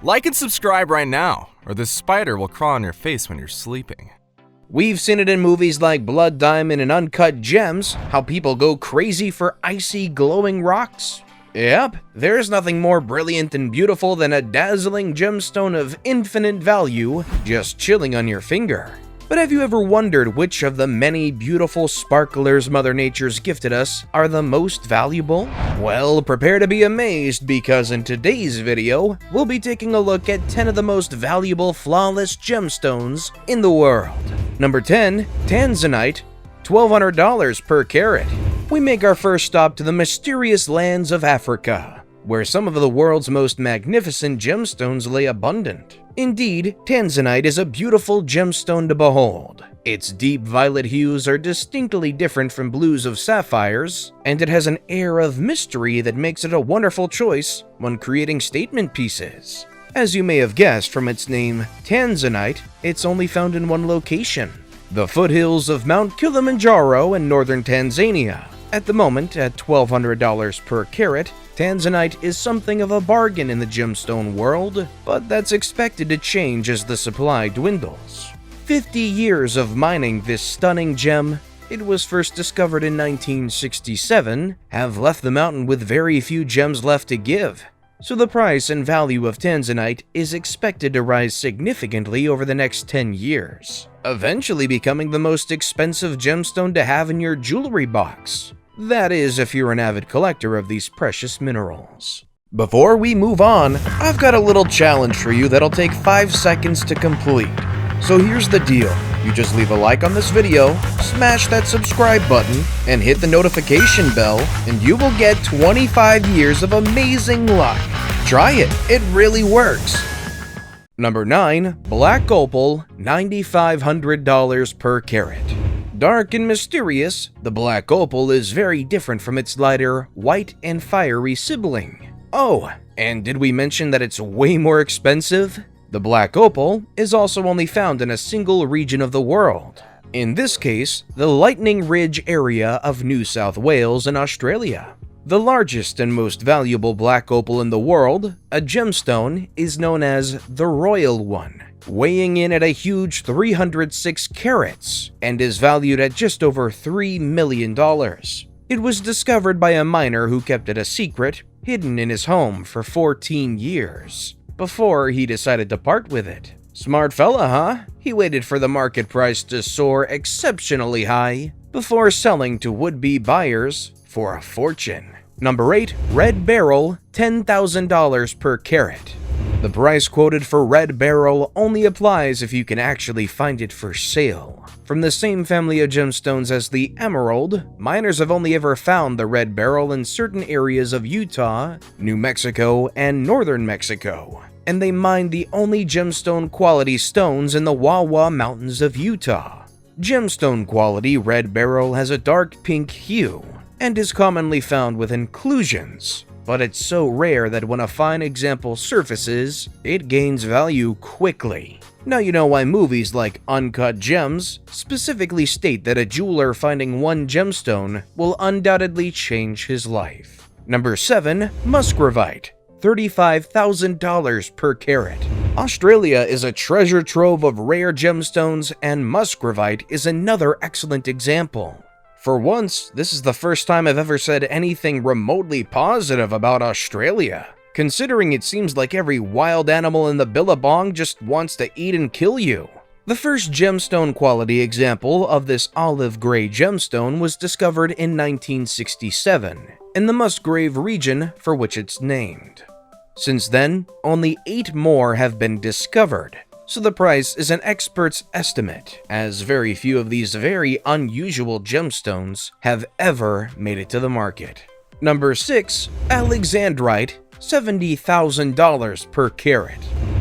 Like and subscribe right now, or this spider will crawl on your face when you're sleeping. We've seen it in movies like Blood Diamond and Uncut Gems, how people go crazy for icy, glowing rocks. Yep, there's nothing more brilliant and beautiful than a dazzling gemstone of infinite value just chilling on your finger. But have you ever wondered which of the many beautiful sparklers Mother Nature's gifted us are the most valuable? Well, prepare to be amazed because in today's video, we'll be taking a look at 10 of the most valuable flawless gemstones in the world. Number 10. Tanzanite, $1,200 per carat. We make our first stop to the mysterious lands of Africa, where some of the world's most magnificent gemstones lay abundant. Indeed, Tanzanite is a beautiful gemstone to behold. Its deep violet hues are distinctly different from blues of sapphires, and it has an air of mystery that makes it a wonderful choice when creating statement pieces. As you may have guessed from its name, Tanzanite, it's only found in one location: the foothills of Mount Kilimanjaro in northern Tanzania. At the moment, at $1,200 per carat, Tanzanite is something of a bargain in the gemstone world, but that's expected to change as the supply dwindles. 50 years of mining this stunning gem, it was first discovered in 1967, have left the mountain with very few gems left to give. So the price and value of Tanzanite is expected to rise significantly over the next 10 years, eventually becoming the most expensive gemstone to have in your jewelry box. That is, if you're an avid collector of these precious minerals. Before we move on, I've got a little challenge for you that'll take 5 seconds to complete. So here's the deal. You just leave a like on this video, smash that subscribe button, and hit the notification bell, and you will get 25 years of amazing luck. Try it, it really works. Number 9. Black Opal, $9,500 per carat. Dark and mysterious, the black opal is very different from its lighter, white and fiery sibling. Oh, and did we mention that it's way more expensive? The black opal is also only found in a single region of the world. In this case, the Lightning Ridge area of New South Wales in Australia. The largest and most valuable black opal in the world, a gemstone, is known as the Royal One, weighing in at a huge 306 carats and is valued at just over $3 million. It was discovered by a miner who kept it a secret, hidden in his home for 14 years, before he decided to part with it. Smart fella, huh? He waited for the market price to soar exceptionally high before selling to would-be buyers for a fortune. Number 8. Red Beryl, $10,000 per carat. The price quoted for red beryl only applies if you can actually find it for sale. From the same family of gemstones as the emerald, miners have only ever found the red beryl in certain areas of Utah, New Mexico, and northern Mexico, and they mined the only gemstone quality stones in the Wawa Mountains of Utah. Gemstone quality red beryl has a dark pink hue and is commonly found with inclusions, but it's so rare that when a fine example surfaces, it gains value quickly. Now you know why movies like Uncut Gems specifically state that a jeweler finding one gemstone will undoubtedly change his life. Number 7. Musgravite, $35,000 per carat. Australia is a treasure trove of rare gemstones, and musgravite is another excellent example. For once, this is the first time I've ever said anything remotely positive about Australia, considering it seems like every wild animal in the billabong just wants to eat and kill you. The first gemstone quality example of this olive gray gemstone was discovered in 1967 in the Musgrave region for which it's named. Since then, only 8 more have been discovered, so the price is an expert's estimate, as very few of these very unusual gemstones have ever made it to the market. Number 6. Alexandrite, $70,000 per carat.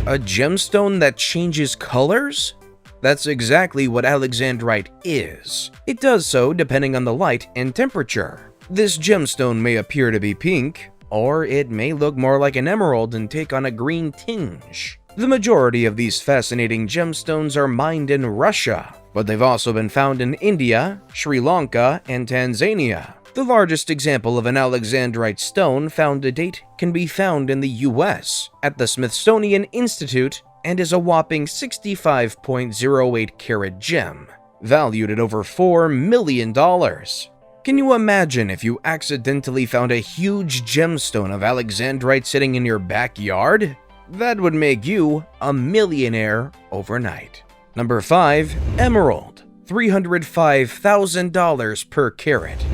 A gemstone that changes colors? That's exactly what alexandrite is. It does so depending on the light and temperature. This gemstone may appear to be pink, or it may look more like an emerald and take on a green tinge. The majority of these fascinating gemstones are mined in Russia, but they've also been found in India, Sri Lanka, and Tanzania. The largest example of an alexandrite stone found to date can be found in the US at the Smithsonian Institute and is a whopping 65.08 carat gem, valued at over $4 million. Can you imagine if you accidentally found a huge gemstone of alexandrite sitting in your backyard? That would make you a millionaire overnight. Number 5. Emerald, $305,000 per carat.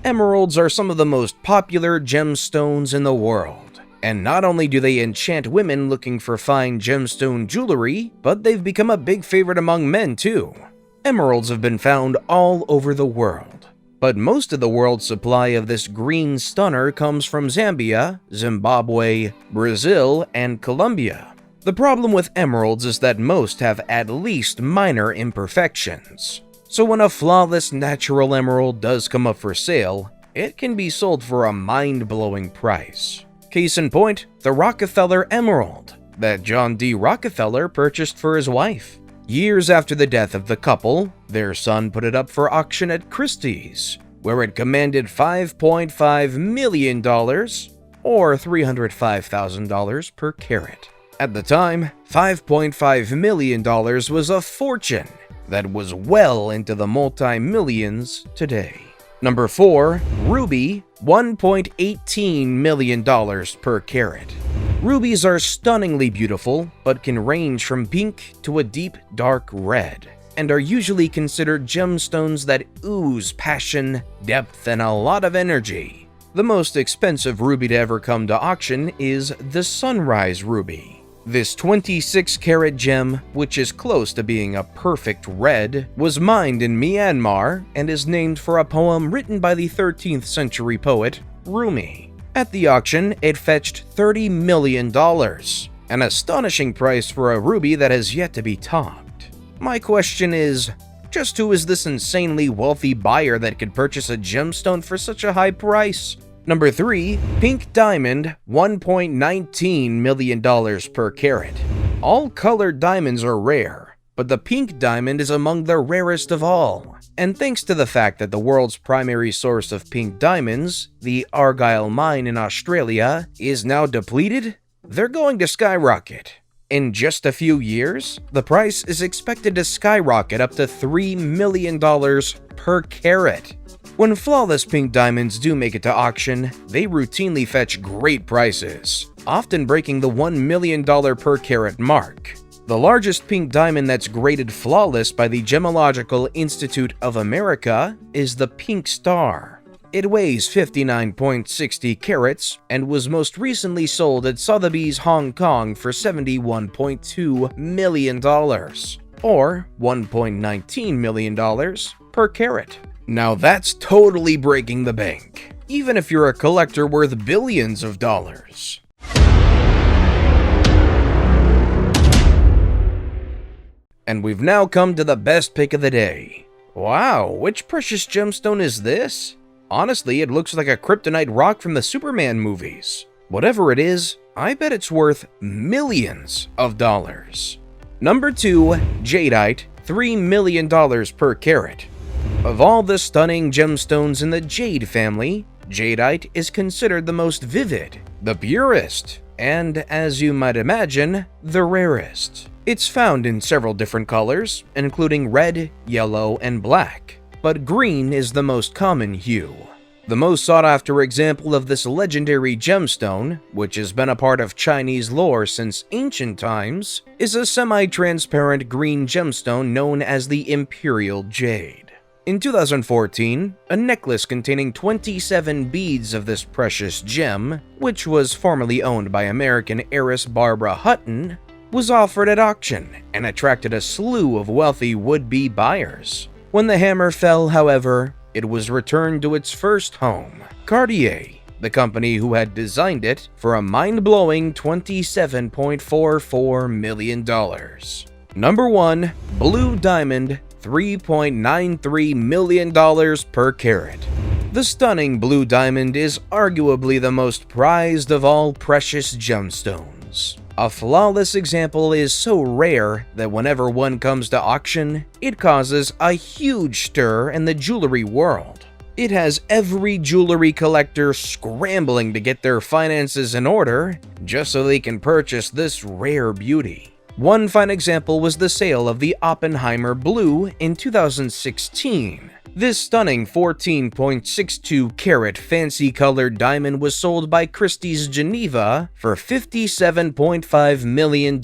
Emeralds are some of the most popular gemstones in the world, and not only do they enchant women looking for fine gemstone jewelry, but they've become a big favorite among men too. Emeralds have been found all over the world, but most of the world's supply of this green stunner comes from Zambia, Zimbabwe, Brazil, and Colombia. The problem with emeralds is that most have at least minor imperfections. So when a flawless natural emerald does come up for sale, it can be sold for a mind-blowing price. Case in point, the Rockefeller Emerald that John D. Rockefeller purchased for his wife. Years after the death of the couple, their son put it up for auction at Christie's, where it commanded $5.5 million, or $305,000 per carat. At the time, $5.5 million was a fortune that was well into the multi-millions today. Number 4. Ruby, $1.18 million per carat. Rubies are stunningly beautiful, but can range from pink to a deep, dark red, and are usually considered gemstones that ooze passion, depth, and a lot of energy. The most expensive ruby to ever come to auction is the Sunrise Ruby. This 26-carat gem, which is close to being a perfect red, was mined in Myanmar and is named for a poem written by the 13th century poet Rumi. At the auction, it fetched $30 million, an astonishing price for a ruby that has yet to be topped. My question is, just who is this insanely wealthy buyer that could purchase a gemstone for such a high price? Number 3. Pink diamond, $1.19 million per carat. All colored diamonds are rare, but the pink diamond is among the rarest of all. And thanks to the fact that the world's primary source of pink diamonds, the Argyle mine in Australia, is now depleted, they're going to skyrocket. In just a few years, the price is expected to skyrocket up to $3 million per carat. When flawless pink diamonds do make it to auction, they routinely fetch great prices, often breaking the $1 million per carat mark. The largest pink diamond that's graded flawless by the Gemological Institute of America is the Pink Star. It weighs 59.60 carats and was most recently sold at Sotheby's Hong Kong for $71.2 million, or $1.19 million per carat. Now that's totally breaking the bank, even if you're a collector worth billions of dollars. And we've now come to the best pick of the day. Wow, which precious gemstone is this? Honestly, it looks like a kryptonite rock from the Superman movies. Whatever it is, I bet it's worth millions of dollars. Number 2. Jadeite, $3 million per carat. Of all the stunning gemstones in the jade family, jadeite is considered the most vivid, the purest, and, as you might imagine, the rarest. It's found in several different colors, including red, yellow, and black, but green is the most common hue. The most sought-after example of this legendary gemstone, which has been a part of Chinese lore since ancient times, is a semi-transparent green gemstone known as the Imperial Jade. In 2014, a necklace containing 27 beads of this precious gem, which was formerly owned by American heiress Barbara Hutton, was offered at auction and attracted a slew of wealthy would-be buyers. When the hammer fell, however, it was returned to its first home, Cartier, the company who had designed it, for a mind-blowing $27.44 million. Number 1. Blue Diamond, $3.93 million per carat. The stunning blue diamond is arguably the most prized of all precious gemstones. A flawless example is so rare that whenever one comes to auction, it causes a huge stir in the jewelry world. It has every jewelry collector scrambling to get their finances in order just so they can purchase this rare beauty. One fine example was the sale of the Oppenheimer Blue in 2016. This stunning 14.62 carat fancy colored diamond was sold by Christie's Geneva for $57.5 million,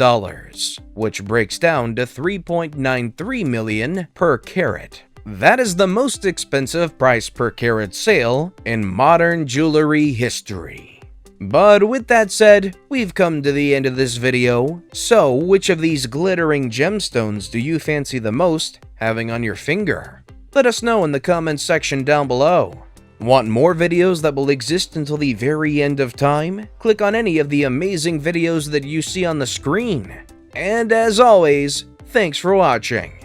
which breaks down to $3.93 million per carat. That is the most expensive price per carat sale in modern jewelry history. But with that said, we've come to the end of this video. So, which of these glittering gemstones do you fancy the most having on your finger? Let us know in the comments section down below. Want more videos that will exist until the very end of time? Click on any of the amazing videos that you see on the screen. And as always, thanks for watching.